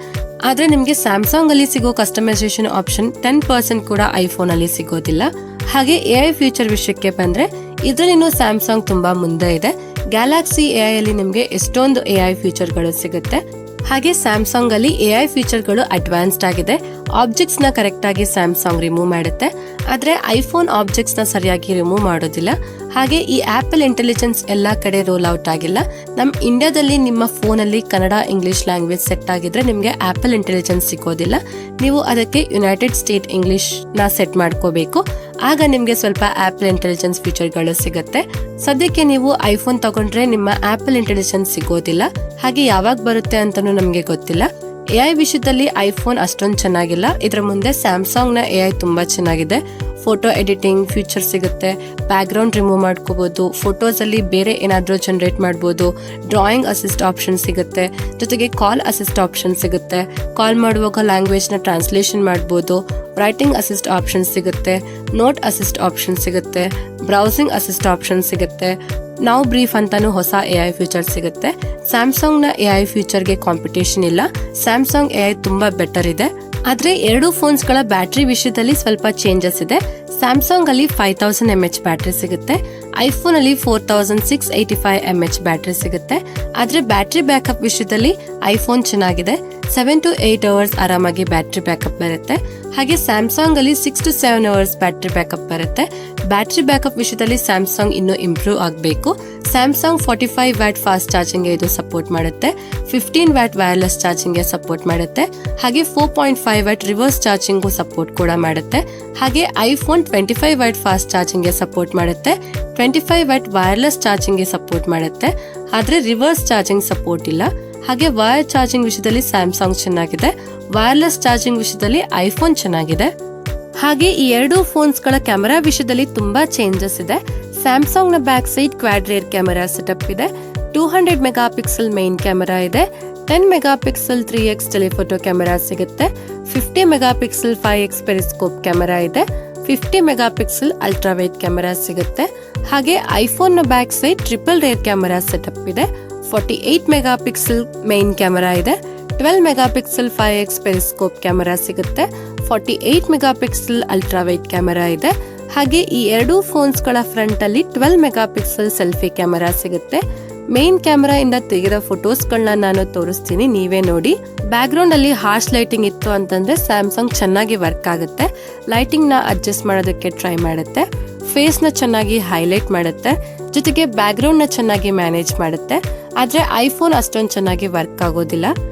ಆದ್ರೆ ನಿಮ್ಗೆ ಸ್ಯಾಮ್ಸಂಗ್ ಅಲ್ಲಿ ಸಿಗೋ ಕಸ್ಟಮೈಸೇಷನ್ ಆಪ್ಷನ್ 10% ಕೂಡ ಐಫೋನ್ ಅಲ್ಲಿ ಸಿಗೋದಿಲ್ಲ. ಹಾಗೆ AI ಫ್ಯೂಚರ್ ವಿಷಯಕ್ಕೆ ಬಂದ್ರೆ ಇದರಲ್ಲಿನೂ ಸ್ಯಾಮ್ಸಂಗ್ ತುಂಬಾ ಮುಂದೆ ಇದೆ. ಗ್ಯಾಲಕ್ಸಿ AI ಅಲ್ಲಿ ನಿಮ್ಗೆ ಎಷ್ಟೊಂದು AI ಫ್ಯೂಚರ್ ಗಳು ಸಿಗುತ್ತೆ. ಹಾಗೆ ಸ್ಯಾಮ್ಸಂಗ್ ಅಲ್ಲಿ AI ಫೀಚರ್ ಗಳು ಅಡ್ವಾನ್ಸ್ಡ್ ಆಗಿದೆ. ಆಬ್ಜೆಕ್ಟ್ಸ್ ನ ಕರೆಕ್ಟ್ ಆಗಿ ಸ್ಯಾಮ್ಸಂಗ್ ರಿಮೂವ್ ಮಾಡುತ್ತೆ, ಆದ್ರೆ ಐಫೋನ್ ಆಬ್ಜೆಕ್ಟ್ಸ್ ನ ಸರಿಯಾಗಿ ರಿಮೂವ್ ಮಾಡೋದಿಲ್ಲ. ಹಾಗೆ ಈ ಆಪಲ್ ಇಂಟೆಲಿಜೆನ್ಸ್ ಎಲ್ಲಾ ಕಡೆ ರೋಲ್ ಔಟ್ ಆಗಿಲ್ಲ. ನಮ್ ಇಂಡಿಯಾದಲ್ಲಿ ನಿಮ್ಮ ಫೋನ್ ಅಲ್ಲಿ ಕನ್ನಡ ಇಂಗ್ಲಿಷ್ ಲ್ಯಾಂಗ್ವೇಜ್ ಸೆಟ್ ಆಗಿದ್ರೆ ನಿಮ್ಗೆ ಆಪಲ್ ಇಂಟೆಲಿಜೆನ್ಸ್ ಸಿಗೋದಿಲ್ಲ. ನೀವು ಅದಕ್ಕೆ ಯುನೈಟೆಡ್ ಸ್ಟೇಟ್ ಇಂಗ್ಲಿಷ್ ನ ಸೆಟ್ ಮಾಡ್ಕೋಬೇಕು. ಆಗ ನಿಮ್ಗೆ ಸ್ವಲ್ಪ ಆಪಲ್ ಇಂಟೆಲಿಜೆನ್ಸ್ ಫೀಚರ್ ಗಳು ಸಿಗುತ್ತೆ. ಸದ್ಯಕ್ಕೆ ನೀವು ಐಫೋನ್ ತಗೊಂಡ್ರೆ ನಿಮ್ಮ ಆಪಲ್ ಇಂಟೆಲಿಜೆನ್ಸ್ ಸಿಗೋದಿಲ್ಲ. ಹಾಗೆ ಯಾವಾಗ ಬರುತ್ತೆ ಅಂತಾನೂ ನಮ್ಗೆ ಗೊತ್ತಿಲ್ಲ. AI ವಿಷಯದಲ್ಲಿ ಐಫೋನ್ ಅಷ್ಟೊಂದು ಚೆನ್ನಾಗಿಲ್ಲ. ಇದ್ರ ಮುಂದೆ ಸ್ಯಾಮ್ಸಂಗ್ ನ AI ತುಂಬಾ ಚೆನ್ನಾಗಿದೆ. ಫೋಟೋ ಎಡಿಟಿಂಗ್ ಫ್ಯೂಚರ್ ಸಿಗುತ್ತೆ, ಬ್ಯಾಕ್ ಗ್ರೌಂಡ್ ರಿಮೂವ್ ಮಾಡ್ಕೋಬಹುದು, ಫೋಟೋಸ್ ಅಲ್ಲಿ ಬೇರೆ ಏನಾದ್ರೂ ಜನರೇಟ್ ಮಾಡಬಹುದು, ಡ್ರಾಯಿಂಗ್ ಅಸಿಸ್ಟ್ ಆಪ್ಷನ್ ಸಿಗುತ್ತೆ, ಜೊತೆಗೆ ಕಾಲ್ ಅಸಿಸ್ಟ್ ಆಪ್ಷನ್ ಸಿಗುತ್ತೆ, ಕಾಲ್ ಮಾಡುವಾಗ ಲ್ಯಾಂಗ್ವೇಜ್ ನ ಟ್ರಾನ್ಸ್ಲೇಷನ್ ಮಾಡಬಹುದು, ರೈಟಿಂಗ್ ಅಸಿಸ್ಟ್ ಆಪ್ಷನ್ ಸಿಗುತ್ತೆ, ನೋಟ್ ಅಸಿಸ್ಟ್ ಆಪ್ಷನ್ ಸಿಗುತ್ತೆ, ಬ್ರೌಸಿಂಗ್ ಅಸಿಸ್ಟ್ ಆಪ್ಷನ್ ಸಿಗುತ್ತೆ, ನಾವು ಬ್ರೀಫ್ ಅಂತಾನು ಹೊಸ AI ಫೀಚರ್ ಸಿಗುತ್ತೆ. ಸ್ಯಾಮ್ಸಂಗ್ ನ AI ಫೀಚರ್ ಗೆ ಕಾಂಪಿಟೇಷನ್ ಇಲ್ಲ. ಸ್ಯಾಮ್ಸಂಗ್ AI ತುಂಬಾ ಬೆಟರ್ ಇದೆ. ಆದ್ರೆ ಎರಡು ಫೋನ್ಸ್ ಗಳ ಬ್ಯಾಟರಿ ವಿಷಯದಲ್ಲಿ ಸ್ವಲ್ಪ ಚೇಂಜಸ್ ಇದೆ. ಸ್ಯಾಮ್ಸಂಗ್ ಅಲ್ಲಿ 5000 mAh ಬ್ಯಾಟರಿ ಸಿಗುತ್ತೆ, ಐಫೋನ್ ಅಲ್ಲಿ 4685 mAh ಬ್ಯಾಟರಿ ಸಿಗುತ್ತೆ. ಆದ್ರೆ ಬ್ಯಾಟರಿ ಬ್ಯಾಕಪ್ ವಿಷಯದಲ್ಲಿ ಐಫೋನ್ ಚೆನ್ನಾಗಿದೆ, 7 to 8 hours ಆರಾಮಾಗಿ ಬ್ಯಾಟರಿ ಬ್ಯಾಕಪ್ ಬರುತ್ತೆ. ಹಾಗೆ ಸ್ಯಾಮ್ಸಂಗ್ ಅಲ್ಲಿ 6 to 7 hours ಬ್ಯಾಟರಿ ಬ್ಯಾಕಪ್ ಬರುತ್ತೆ. ಬ್ಯಾಟರಿ ಬ್ಯಾಕಪ್ ವಿಷಯದಲ್ಲಿ ಸ್ಯಾಮ್ಸಂಗ್ ಇನ್ನೂ ಇಂಪ್ರೂವ್ ಆಗಬೇಕು. ಸ್ಯಾಮ್ಸಂಗ್ 45 ವ್ಯಾಟ್ ಫಾಸ್ಟ್ ಚಾರ್ಜಿಂಗ್ ಗೆ ಇದು ಸಪೋರ್ಟ್ ಮಾಡುತ್ತೆ, 15 ವ್ಯಾಟ್ ವೈರ್ಲೆಸ್ ಚಾರ್ಜಿಂಗ್ ಗೆ ಸಪೋರ್ಟ್ ಮಾಡುತ್ತೆ, ಹಾಗೆ 4.5 ವ್ಯಾಟ್ ರಿವರ್ಸ್ ಚಾರ್ಜಿಂಗ್ ಸಪೋರ್ಟ್ ಕೂಡ ಮಾಡುತ್ತೆ. ಹಾಗೆ ಐಫೋನ್ 25 ವ್ಯಾಟ್ ಫಾಸ್ಟ್ ಚಾರ್ಜಿಂಗ್ ಗೆ ಸಪೋರ್ಟ್ ಮಾಡುತ್ತೆ, 25 ವ್ಯಾಟ್ ವೈರ್ಲೆಸ್ ಚಾರ್ಜಿಂಗ್ ಗೆ ಸಪೋರ್ಟ್ ಮಾಡುತ್ತೆ. ಆದ್ರೆ ರಿವರ್ಸ್ ಚಾರ್ಜಿಂಗ್ ಸಪೋರ್ಟ್ ಇಲ್ಲ. ಹಾಗೆ ವೈರ್ ಚಾರ್ಜಿಂಗ್ ವಿಷಯದಲ್ಲಿ ಸ್ಯಾಮ್ಸಂಗ್ ಚೆನ್ನಾಗಿದೆ, ವೈರ್ಲೆಸ್ ಚಾರ್ಜಿಂಗ್ ವಿಷಯದಲ್ಲಿ ಐಫೋನ್ ಚೆನ್ನಾಗಿದೆ. ಹಾಗೆ ಈ ಎರಡು ಫೋನ್ಸ್ ಗಳ ಕ್ಯಾಮೆರಾ ವಿಷಯದಲ್ಲಿ ತುಂಬಾ ಚೇಂಜಸ್ ಇದೆ. ಸ್ಯಾಮ್ಸಂಗ್ ನ back side quad rear camera setup ಇದೆ, 200 ಮೆಗಾ ಪಿಕ್ಸೆಲ್ ಮೈನ್ ಕ್ಯಾಮೆರಾ ಇದೆ, 10 mega pixel 3x telephoto camera ಸಿಗುತ್ತೆ, 50 mega pixel 5x periscope camera ಇದೆ, 50 mega pixel ultra wide camera ಸಿಗುತ್ತೆ. ಹಾಗೆ ಐಫೋನ್ ನ back side triple rear camera setup ಇದೆ, 48 ಮೆಗಾ ಪಿಕ್ಸೆಲ್ ಮೈನ್ ಕ್ಯಾಮೆರಾ ಇದೆ, 12 mega pixel 5x periscope camera ಸಿಗುತ್ತೆ, 48 mega pixel ultra wide camera ಇದೆ. ಹಾಗೆ ಈ ಎರಡು ಫೋನ್ಸ್ ಗಳ ಫ್ರಂಟ್ ಅಲ್ಲಿ 12 ಮೆಗಾ ಪಿಕ್ಸೆಲ್ ಸೆಲ್ಫಿ ಕ್ಯಾಮೆರಾ ಸಿಗುತ್ತೆ. ಮೇನ್ ಕ್ಯಾಮೆರಾ ಇಂದ ತೆಗೆದ ಫೋಟೋಸ್ ಗಳನ್ನ ನಾನು ತೋರಿಸ್ತೀನಿ, ನೀವೇ ನೋಡಿ. ಬ್ಯಾಕ್ ಗ್ರೌಂಡ್ ಅಲ್ಲಿ ಹಾರ್ಶ್ ಲೈಟಿಂಗ್ ಇತ್ತು ಅಂತಂದ್ರೆ ಸ್ಯಾಮ್ಸಂಗ್ ಚೆನ್ನಾಗಿ ವರ್ಕ್ ಆಗುತ್ತೆ. ಲೈಟಿಂಗ್ ನ ಅಡ್ಜಸ್ಟ್ ಮಾಡೋದಕ್ಕೆ ಟ್ರೈ ಮಾಡುತ್ತೆ, ಫೇಸ್ ನ ಚೆನ್ನಾಗಿ ಹೈಲೈಟ್ ಮಾಡುತ್ತೆ, ಜೊತೆಗೆ ಬ್ಯಾಕ್ ಗ್ರೌಂಡ್ ನ ಚೆನ್ನಾಗಿ ಮ್ಯಾನೇಜ್ ಮಾಡುತ್ತೆ. ಆದ್ರೆ ಐಫೋನ್ ಅಷ್ಟೊಂದು ಚೆನ್ನಾಗಿ ವರ್ಕ್ ಆಗೋದಿಲ್ಲ.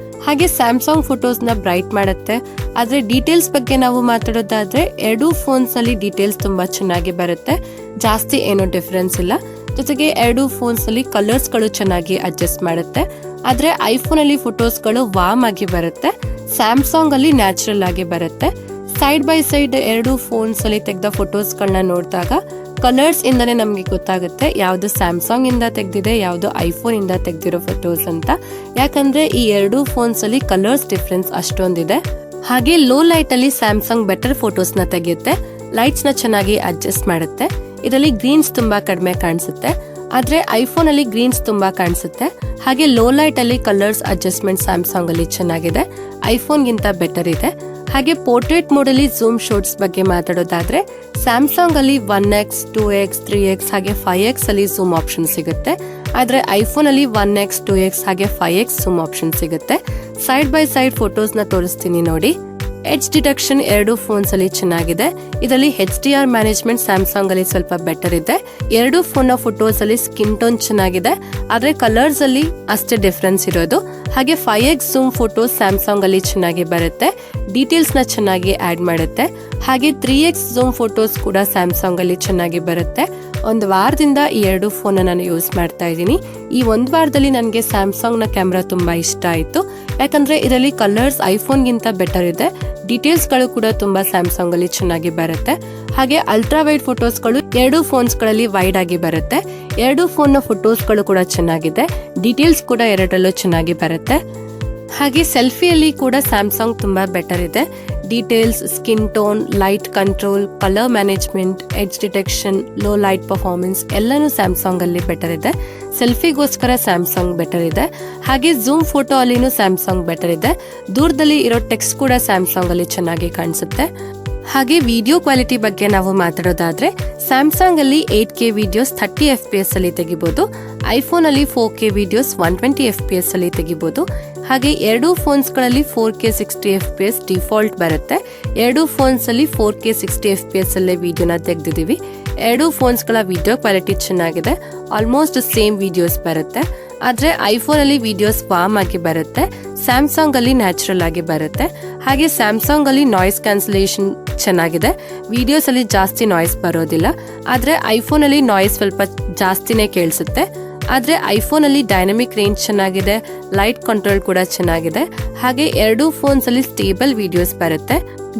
ಹಾಗೆ ಸ್ಯಾಮ್ಸಂಗ್ ಫೋಟೋಸ್ ನ ಬ್ರೈಟ್ ಮಾಡುತ್ತೆ. ಆದ್ರೆ ಡೀಟೇಲ್ಸ್ ಬಗ್ಗೆ ನಾವು ಮಾತಾಡೋದಾದ್ರೆ ಎರಡೂ ಫೋನ್ಸ್ ಅಲ್ಲಿ ಡೀಟೇಲ್ಸ್ ತುಂಬಾ ಚೆನ್ನಾಗಿ ಬರುತ್ತೆ, ಜಾಸ್ತಿ ಏನೋ ಡಿಫರೆನ್ಸ್ ಇಲ್ಲ. ಜೊತೆಗೆ ಎರಡೂ ಫೋನ್ಸ್ ಅಲ್ಲಿ ಕಲರ್ಸ್ ಗಳು ಚೆನ್ನಾಗಿ ಅಡ್ಜಸ್ಟ್ ಮಾಡುತ್ತೆ. ಆದ್ರೆ ಐಫೋನ್ ಅಲ್ಲಿ ಫೋಟೋಸ್ ಗಳು ವಾರ್ಮ್ ಆಗಿ ಬರುತ್ತೆ, ಸ್ಯಾಮ್ಸಂಗ್ ಅಲ್ಲಿ ನ್ಯಾಚುರಲ್ ಆಗಿ ಬರುತ್ತೆ. ಸೈಡ್ ಬೈ ಸೈಡ್ ಎರಡು ಫೋನ್ಸ್ ಅಲ್ಲಿ ತೆಗೆದ ಫೋಟೋಸ್ ಗಳನ್ನ ನೋಡಿದಾಗ ಕಲರ್ಸ್ ಇಂದಾನೆ ನಮಗೆ ಗೊತ್ತಾಗುತ್ತೆ ಯಾವುದು ಸ್ಯಾಮ್ಸಂಗ್ ಇಂದ ತೆಗೆದಿದೆ, ಯಾವುದು ಐಫೋನ್ ಇಂದ ತೆಗೆದಿರೋ ಫೋಟೋಸ್ ಅಂತ. ಯಾಕಂದ್ರೆ ಈ ಎರಡು ಫೋನ್ಸ್ ಅಲ್ಲಿ ಕಲರ್ಸ್ ಡಿಫ್ರೆನ್ಸ್ ಅಷ್ಟೊಂದಿದೆ. ಹಾಗೆ ಲೋ ಲೈಟ್ ಅಲ್ಲಿ ಸ್ಯಾಮ್ಸಂಗ್ ಬೆಟರ್ ಫೋಟೋಸ್ ನ ತೆಗೆಯುತ್ತೆ, ಲೈಟ್ಸ್ ನ ಚೆನ್ನಾಗಿ ಅಡ್ಜಸ್ಟ್ ಮಾಡುತ್ತೆ. ಇದರಲ್ಲಿ ಗ್ರೀನ್ಸ್ ತುಂಬಾ ಕಡಿಮೆ ಕಾಣಿಸುತ್ತೆ, ಆದ್ರೆ ಐಫೋನ್ ಅಲ್ಲಿ ಗ್ರೀನ್ಸ್ ತುಂಬಾ ಕಾಣಿಸುತ್ತೆ. ಹಾಗೆ ಲೋ ಲೈಟ್ ಅಲ್ಲಿ ಕಲರ್ಸ್ ಅಡ್ಜಸ್ಟ್ಮೆಂಟ್ ಸ್ಯಾಮ್ಸಂಗ್ ಅಲ್ಲಿ ಚೆನ್ನಾಗಿದೆ, ಐಫೋನ್ ಗಿಂತ ಬೆಟರ್ ಇದೆ. ಹಾಗೆ ಪೋರ್ಟ್ರೇಟ್ ಮೋಡ್ ಅಲ್ಲಿ ಝೂಮ್ ಶಾಟ್ಸ್ ಬಗ್ಗೆ ಮಾತಾಡೋದಾದ್ರೆ ಸ್ಯಾಮ್ಸಂಗ್ ಅಲ್ಲಿ 1x 2x 3x ಹಾಗೆ 5x ಅಲ್ಲಿ ಝೂಮ್ ಆಪ್ಷನ್ ಸಿಗುತ್ತೆ, ಆದ್ರೆ ಐಫೋನ್ ಅಲ್ಲಿ 1x 2x ಹಾಗೆ 5x ಝೂಮ್ ಆಪ್ಷನ್ ಸಿಗುತ್ತೆ. ಸೈಡ್ ಬೈ ಸೈಡ್ ಫೋಟೋಸ್ ನ ತೋರಿಸ್ತೀನಿ ನೋಡಿ. ಎಡ್ಜ್ ಡಿಟೆಕ್ಷನ್ ಎರಡು ಫೋನ್ಸ್ ಅಲ್ಲಿ ಚೆನ್ನಾಗಿದೆ. ಇದರಲ್ಲಿ HDR ಮ್ಯಾನೇಜ್ಮೆಂಟ್ ಸ್ಯಾಮ್ಸಂಗ್ ಅಲ್ಲಿ ಸ್ವಲ್ಪ ಬೆಟರ್ ಇದೆ. ಎರಡು ಫೋನ್ ನ ಫೋಟೋಸ್ ಅಲ್ಲಿ ಸ್ಕಿನ್ ಟೋನ್ ಚೆನ್ನಾಗಿದೆ, ಆದ್ರೆ ಕಲರ್ಸ್ ಅಲ್ಲಿ ಅಷ್ಟೇ ಡಿಫರೆನ್ಸ್ ಇರೋದು. ಹಾಗೆ 5x ಝೂಮ್ ಫೋಟೋಸ್ ಸ್ಯಾಮ್ಸಂಗ್ ಅಲ್ಲಿ ಚೆನ್ನಾಗಿ ಬರುತ್ತೆ, ಡೀಟೇಲ್ಸ್ ನ ಚೆನ್ನಾಗಿ ಆಡ್ ಮಾಡುತ್ತೆ. ಹಾಗೆ 3x ಝೂಮ್ ಫೋಟೋಸ್ ಕೂಡ ಸ್ಯಾಮ್ಸಂಗ್ ಅಲ್ಲಿ ಚೆನ್ನಾಗಿ ಬರುತ್ತೆ. ಒಂದು ವಾರದಿಂದ ಈ ಎರಡು ಫೋನ್ ನಾನು ಯೂಸ್ ಮಾಡ್ತಾ ಇದ್ದೀನಿ. ಈ ಒಂದು ವಾರದಲ್ಲಿ ನನಗೆ ಸ್ಯಾಮ್ಸಂಗ್ ನ ಕ್ಯಾಮ್ರಾ ತುಂಬಾ ಇಷ್ಟ ಆಯ್ತು, ಯಾಕಂದ್ರೆ ಇದರಲ್ಲಿ ಕಲರ್ಸ್ ಐಫೋನ್ ಗಿಂತ ಬೆಟರ್ ಇದೆ, ಡೀಟೇಲ್ಸ್ ಗಳು ಕೂಡ ತುಂಬಾ ಸ್ಯಾಮ್ಸಂಗ್ ಅಲ್ಲಿ ಚೆನ್ನಾಗಿ ಬರುತ್ತೆ. ಹಾಗೆ ಅಲ್ಟ್ರಾ ವೈಡ್ ಫೋಟೋಸ್ ಗಳು ಎರಡು ಫೋನ್ಸ್ ಗಳಲ್ಲಿ ವೈಡ್ ಆಗಿ ಬರುತ್ತೆ. ಎರಡು ಫೋನ್ ನ ಫೋಟೋಸ್ ಗಳು ಕೂಡ ಚೆನ್ನಾಗಿದೆ, ಡೀಟೇಲ್ಸ್ ಕೂಡ ಎರಡರಲ್ಲೂ ಚೆನ್ನಾಗಿ ಬರುತ್ತೆ. ಹಾಗೆ ಸೆಲ್ಫಿಯಲ್ಲಿ ಕೂಡ ಸ್ಯಾಮ್ಸಂಗ್ ತುಂಬಾ ಬೆಟರ್ ಇದೆ. Details, skin tone, light control, colour management, edge detection, low light performance ಎಲ್ಲಾನು ಸ್ಯಾಮ್ಸಂಗ್ ಅಲ್ಲಿ ಬೆಟರ್ ಇದೆ. ಸೆಲ್ಫಿಗೋಸ್ಕರ ಸ್ಯಾಮ್ಸಂಗ್ ಬೆಟರ್ ಇದೆ. ಹಾಗೆ ಝೂಮ್ ಫೋಟೋ ಅಲ್ಲಿನೂ ಸ್ಯಾಮ್ಸಂಗ್ ಬೆಟರ್ ಇದೆ. ದೂರದಲ್ಲಿ ಇರೋ ಟೆಕ್ಸ್ಟ್ ಕೂಡ ಸ್ಯಾಮ್ಸಂಗ್ ಅಲ್ಲಿ ಚೆನ್ನಾಗಿ ಕಾಣಿಸುತ್ತೆ. ಹಾಗೆ ವಿಡಿಯೋ ಕ್ವಾಲಿಟಿ ಬಗ್ಗೆ ನಾವು ಮಾತಾಡೋದಾದ್ರೆ ಸ್ಯಾಮ್ಸಂಗ್ ಅಲ್ಲಿ 8K ವಿಡಿಯೋಸ್ 30 FPS ಅಲ್ಲಿ ತೆಗಿಬಹುದು, ಐಫೋನ್ ಅಲ್ಲಿ 4K ವಿಡಿಯೋಸ್ 120 FPS ಅಲ್ಲಿ ತೆಗಿಬಹುದು. ಹಾಗೆ ಎರಡು ಫೋನ್ಸ್ ಗಳಲ್ಲಿ 4K 60 FPS ಡಿಫಾಲ್ಟ್ ಬರುತ್ತೆ. ಎರಡು ಫೋನ್ಸ್ ಅಲ್ಲಿ 4K 60 FPS ಅಲ್ಲೇ ವಿಡಿಯೋನ ತೆಗೆದಿದ್ದೀವಿ. ಎರಡು ಫೋನ್ಸ್ ಗಳ ವಿಡಿಯೋ ಕ್ವಾಲಿಟಿ ಚೆನ್ನಾಗಿದೆ, ಆಲ್ಮೋಸ್ಟ್ ಸೇಮ್ ವಿಡಿಯೋಸ್ ಬರುತ್ತೆ. ಆದ್ರೆ ಐಫೋನ್ ಅಲ್ಲಿ ವಿಡಿಯೋಸ್ ವಾರ್ಮ್ ಆಗಿ ಬರುತ್ತೆ, ಸ್ಯಾಮ್ಸಂಗ್ ಅಲ್ಲಿ ನ್ಯಾಚುರಲ್ ಆಗಿ ಬರುತ್ತೆ. ಹಾಗೆ ಸ್ಯಾಮ್ಸಂಗ್ ಅಲ್ಲಿ ನಾಯ್ಸ್ ಕ್ಯಾನ್ಸಲೇಷನ್ ಚೆನ್ನಾಗಿದೆ, ವಿಡಿಯೋಸ್ ಅಲ್ಲಿ ಜಾಸ್ತಿ ನಾಯ್ಸ್ ಬರೋದಿಲ್ಲ. ಆದ್ರೆ ಐಫೋನ್ ಅಲ್ಲಿ ನಾಯ್ಸ್ ಸ್ವಲ್ಪ ಜಾಸ್ತಿನೇ ಕೇಳಿಸುತ್ತೆ. ಆದ್ರೆ ಐಫೋನ್ ಅಲ್ಲಿ ಡೈನಮಿಕ್ ರೇಂಜ್ ಚೆನ್ನಾಗಿದೆ, ಲೈಟ್ ಕಂಟ್ರೋಲ್ ಕೂಡ ಚೆನ್ನಾಗಿದೆ. ಹಾಗೆ ಎರಡು ಫೋನ್ಸ್ ಅಲ್ಲಿ ಸ್ಟೇಬಲ್ ವಿಡಿಯೋಸ್ ಬರುತ್ತೆ,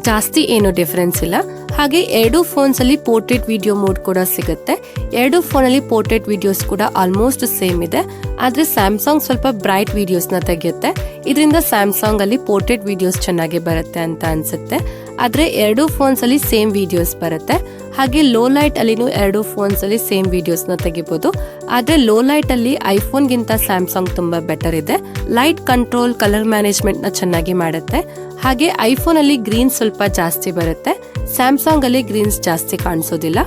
ಜಾಸ್ತಿ ಏನು ಡಿಫರೆನ್ಸ್ ಇಲ್ಲ. ಹಾಗೆ ಎರಡು ಫೋನ್ಸ್ ಅಲ್ಲಿ ಪೋರ್ಟ್ರೇಟ್ ವಿಡಿಯೋ ಮೋಡ್ ಕೂಡ ಸಿಗುತ್ತೆ. ಎರಡು ಫೋನ್ ಅಲ್ಲಿ ಪೋರ್ಟ್ರೇಟ್ ವಿಡಿಯೋಸ್ ಕೂಡ ಆಲ್ಮೋಸ್ಟ್ ಸೇಮ್ ಇದೆ, ಆದ್ರೆ ಸ್ಯಾಮ್ಸಂಗ್ ಸ್ವಲ್ಪ ಬ್ರೈಟ್ ವಿಡಿಯೋಸ್ ನ ತೆಗೆಯುತ್ತೆ. ಇದರಿಂದ ಸ್ಯಾಮ್ಸಂಗ್ ಅಲ್ಲಿ ಪೋರ್ಟ್ರೇಟ್ ವಿಡಿಯೋಸ್ ಚೆನ್ನಾಗಿ ಬರುತ್ತೆ ಅಂತ ಅನ್ಸುತ್ತೆ. ಆದ್ರೆ ಎರಡು ಫೋನ್ಸ್ ಅಲ್ಲಿ ಸೇಮ್ ವಿಡಿಯೋಸ್ ಬರುತ್ತೆ. ಹಾಗೆ ಲೋ ಲೈಟ್ ಅಲ್ಲಿನೂ ಎರಡು ಫೋನ್ಸ್ ಅಲ್ಲಿ ಸೇಮ್ ವಿಡಿಯೋಸ್ ನ ತೆಗಿಬಹುದು, ಆದ್ರೆ ಲೋ ಲೈಟ್ ಅಲ್ಲಿ ಐಫೋನ್ ಗಿಂತ ಸ್ಯಾಮ್ಸಂಗ್ ತುಂಬಾ ಬೆಟರ್ ಇದೆ. ಲೈಟ್ ಕಂಟ್ರೋಲ್, ಕಲರ್ ಮ್ಯಾನೇಜ್ಮೆಂಟ್ ನ ಚೆನ್ನಾಗಿ ಮಾಡುತ್ತೆ. ಹಾಗೆ ಐಫೋನ್ ಅಲ್ಲಿ ಗ್ರೀನ್ ಸ್ವಲ್ಪ ಜಾಸ್ತಿ ಬರುತ್ತೆ, ಸ್ಯಾಮ್ಸಂಗ್ ಅಲ್ಲಿ ಗ್ರೀನ್ಸ್ ಜಾಸ್ತಿ ಕಾಣಿಸೋದಿಲ್ಲ.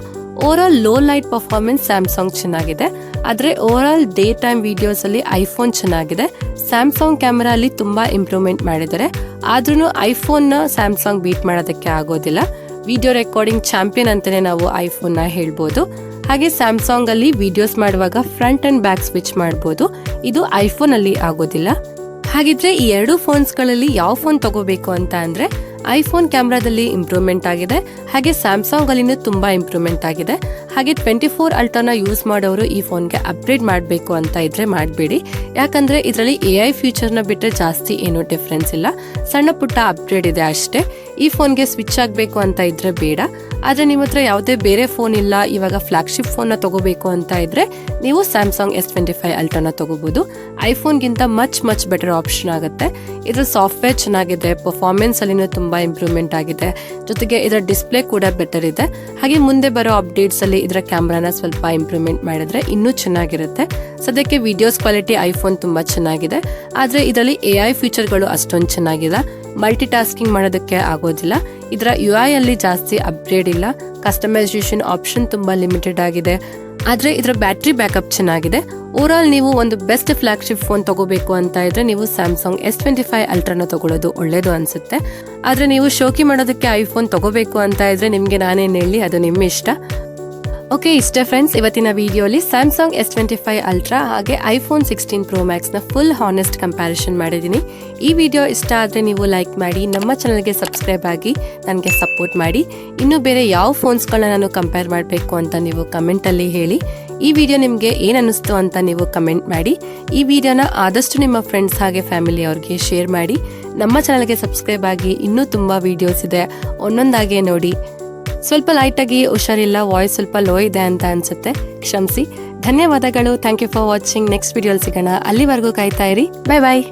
Overall low light performance Samsung ಚೆನ್ನಾಗಿದೆ, ಆದ್ರೆ overall day time videos ಅಲ್ಲಿ ಐಫೋನ್ ಚೆನ್ನಾಗಿದೆ. ಸ್ಯಾಮ್ಸಂಗ್ ಕ್ಯಾಮೆರಾ ಅಲ್ಲಿ ತುಂಬಾ ಇಂಪ್ರೂವ್ಮೆಂಟ್ ಮಾಡಿದ್ದಾರೆ, ಆದ್ರೂ ಐಫೋನ್ ನ ಸ್ಯಾಮ್ಸಂಗ್ ಬೀಟ್ ಮಾಡೋದಕ್ಕೆ ಆಗೋದಿಲ್ಲ. ವಿಡಿಯೋ ರೆಕಾರ್ಡಿಂಗ್ ಚಾಂಪಿಯನ್ ಅಂತಾನೆ ನಾವು ಐಫೋನ್ ನ ಹೇಳ್ಬೋದು. ಹಾಗೆ ಸ್ಯಾಮ್ಸಂಗ್ ಅಲ್ಲಿ ವಿಡಿಯೋಸ್ ಮಾಡುವಾಗ ಫ್ರಂಟ್ ಅಂಡ್ ಬ್ಯಾಕ್ ಸ್ವಿಚ್ ಮಾಡಬಹುದು, ಇದು ಐಫೋನ್ ಅಲ್ಲಿ ಆಗೋದಿಲ್ಲ. ಹಾಗಿದ್ರೆ ಈ ಎರಡು ಫೋನ್ಸ್ ಗಳಲ್ಲಿ ಯಾವ ಫೋನ್ ತಗೋಬೇಕು ಅಂತ ಅಂದ್ರೆ ಐಫೋನ್ ಕ್ಯಾಮ್ರಾದಲ್ಲಿ ಇಂಪ್ರೂವ್ಮೆಂಟ್ ಆಗಿದೆ, ಹಾಗೆ ಸ್ಯಾಮ್ಸಂಗ್ ಅಲ್ಲಿನೂ ತುಂಬಾ ಇಂಪ್ರೂವ್ಮೆಂಟ್ ಆಗಿದೆ. ಹಾಗೆ 24 ಅಲ್ಟ್ರಾನ ಯೂಸ್ ಮಾಡೋರು ಈ ಫೋನ್ಗೆ ಅಪ್ಗ್ರೇಡ್ ಮಾಡಬೇಕು ಅಂತ ಇದ್ರೆ ಮಾಡಬೇಡಿ, ಯಾಕಂದ್ರೆ ಇದರಲ್ಲಿ AI ಫೀಚರ್ ನ ಬಿಟ್ಟರೆ ಜಾಸ್ತಿ ಏನೂ ಡಿಫ್ರೆನ್ಸ್ ಇಲ್ಲ, ಸಣ್ಣ ಪುಟ್ಟ ಅಪ್ಗ್ರೇಡ್ ಇದೆ ಅಷ್ಟೇ. ಈ ಫೋನ್ಗೆ ಸ್ವಿಚ್ ಆಗಬೇಕು ಅಂತ ಇದ್ರೆ ಬೇಡ. ಆದ್ರೆ ನಿಮ್ಮ ಹತ್ರ ಯಾವುದೇ ಬೇರೆ ಫೋನ್ ಇಲ್ಲ, ಇವಾಗ ಫ್ಲಾಗ್ಶಿಪ್ ಫೋನ್ ನ ತಗೋಬೇಕು ಅಂತ ಇದ್ರೆ ನೀವು ಸ್ಯಾಮ್ಸಂಗ್ S25 ಅಲ್ಟ್ರಾನ ತಗೋಬಹುದು. ಐಫೋನ್ ಗಿಂತ ಮಚ್ ಬೆಟರ್ ಆಪ್ಷನ್ ಆಗುತ್ತೆ. ಇದರ ಸಾಫ್ಟ್ವೇರ್ ಚೆನ್ನಾಗಿದೆ, ಪರ್ಫಾರ್ಮೆನ್ಸ್ ಅಲ್ಲಿನೂ ತುಂಬಾ ಇಂಪ್ರೂವ್ಮೆಂಟ್ ಆಗಿದೆ, ಜೊತೆಗೆ ಇದರ ಡಿಸ್ಪ್ಲೇ ಕೂಡ ಬೆಟರ್ ಇದೆ. ಹಾಗೆ ಮುಂದೆ ಬರೋ ಅಪ್ಡೇಟ್ಸ್ ಅಲ್ಲಿ ಇದರ ಕ್ಯಾಮ್ರಾನ ಸ್ವಲ್ಪ ಇಂಪ್ರೂವ್ಮೆಂಟ್ ಮಾಡಿದ್ರೆ ಇನ್ನೂ ಚೆನ್ನಾಗಿರುತ್ತೆ. ಸದ್ಯಕ್ಕೆ ವಿಡಿಯೋಸ್ ಕ್ವಾಲಿಟಿ ಐಫೋನ್ ತುಂಬಾ ಚೆನ್ನಾಗಿದೆ, ಆದ್ರೆ ಇದರಲ್ಲಿ AI ಫೀಚರ್ಗಳು ಅಷ್ಟೊಂದು ಚೆನ್ನಾಗಿಲ್ಲ, ಮಲ್ಟಿ ಟಾಸ್ಕಿಂಗ್ ಮಾಡೋದಕ್ಕೆ ಆಗೋದಿಲ್ಲ. ಇದರ UI ಅಲ್ಲಿ ಜಾಸ್ತಿ ಅಪ್ಗ್ರೇಡ್ ಇಲ್ಲ, ಕಸ್ಟಮೈಸೇಷನ್ ಆಪ್ಷನ್ ತುಂಬಾ ಲಿಮಿಟೆಡ್ ಆಗಿದೆ. ಆದ್ರೆ ಇದರ ಬ್ಯಾಟರಿ ಬ್ಯಾಕಪ್ ಚೆನ್ನಾಗಿದೆ. ಓವರ್ ಆಲ್ ನೀವು ಒಂದು ಬೆಸ್ಟ್ ಫ್ಲಾಗ್ಶಿಪ್ ಫೋನ್ ತಗೋಬೇಕು ಅಂತ ಇದ್ರೆ ನೀವು ಸ್ಯಾಮ್ಸಂಗ್ S25 ಅಲ್ಟ್ರಾನ ತಗೊಳ್ಳೋದು ಒಳ್ಳೇದು ಅನ್ಸುತ್ತೆ. ಆದ್ರೆ ನೀವು ಶೋಕಿ ಮಾಡೋದಕ್ಕೆ ಐಫೋನ್ ತಗೋಬೇಕು ಅಂತ ಇದ್ರೆ ನಿಮ್ಗೆ ನಾನೇನ್ ಹೇಳಿ, ಅದು ನಿಮ್ಮ ಇಷ್ಟ. ಓಕೆ, ಇಷ್ಟೇ ಫ್ರೆಂಡ್ಸ್ ಇವತ್ತಿನ ವಿಡಿಯೋಲಿ ಸ್ಯಾಮ್ಸಂಗ್ S25 ಅಲ್ಟ್ರಾ ಹಾಗೆ ಐಫೋನ್ 16 Pro Max ನ ಫುಲ್ ಹಾನೆಸ್ಟ್ ಕಂಪ್ಯಾರಿಸನ್ ಮಾಡಿದ್ದೀನಿ. ಈ ವಿಡಿಯೋ ಇಷ್ಟ ಆದರೆ ನೀವು ಲೈಕ್ ಮಾಡಿ, ನಮ್ಮ ಚಾನಲ್ಗೆ ಸಬ್ಸ್ಕ್ರೈಬ್ ಆಗಿ ನನಗೆ ಸಪೋರ್ಟ್ ಮಾಡಿ. ಇನ್ನು ಬೇರೆ ಯಾವ ಫೋನ್ಸ್ಗಳನ್ನ ನಾನು ಕಂಪೇರ್ ಮಾಡಬೇಕು ಅಂತ ನೀವು ಕಮೆಂಟಲ್ಲಿ ಹೇಳಿ. ಈ ವಿಡಿಯೋ ನಿಮಗೆ ಏನು ಅನ್ನಿಸ್ತು ಅಂತ ನೀವು ಕಮೆಂಟ್ ಮಾಡಿ. ಈ ವಿಡಿಯೋನ ಆದಷ್ಟು ನಿಮ್ಮ ಫ್ರೆಂಡ್ಸ್ ಹಾಗೆ ಫ್ಯಾಮಿಲಿ ಅವ್ರಿಗೆ ಶೇರ್ ಮಾಡಿ. ನಮ್ಮ ಚಾನಲ್ಗೆ ಸಬ್ಸ್ಕ್ರೈಬ್ ಆಗಿ, ಇನ್ನೂ ತುಂಬ ವಿಡಿಯೋಸ್ ಇದೆ, ಒಂದೊಂದಾಗೆ ನೋಡಿ. ಸ್ವಲ್ಪ ಲೈಟಾಗಿ ಹುಷಾರಿಲ್ಲ, ವಾಯ್ಸ್ ಸ್ವಲ್ಪ ಲೋ ಇದೆ ಅಂತ ಅನ್ಸುತ್ತೆ, ಕ್ಷಮಿಸಿ. ಧನ್ಯವಾದಗಳು. Thank you for watching. Next ವಿಡಿಯೋಲಿ ಸಿಗೋಣ. ಅಲ್ಲಿವರೆಗೂ ಕಾಯ್ತಾ ಇರಿ. ಬಾಯ್ ಬಾಯ್.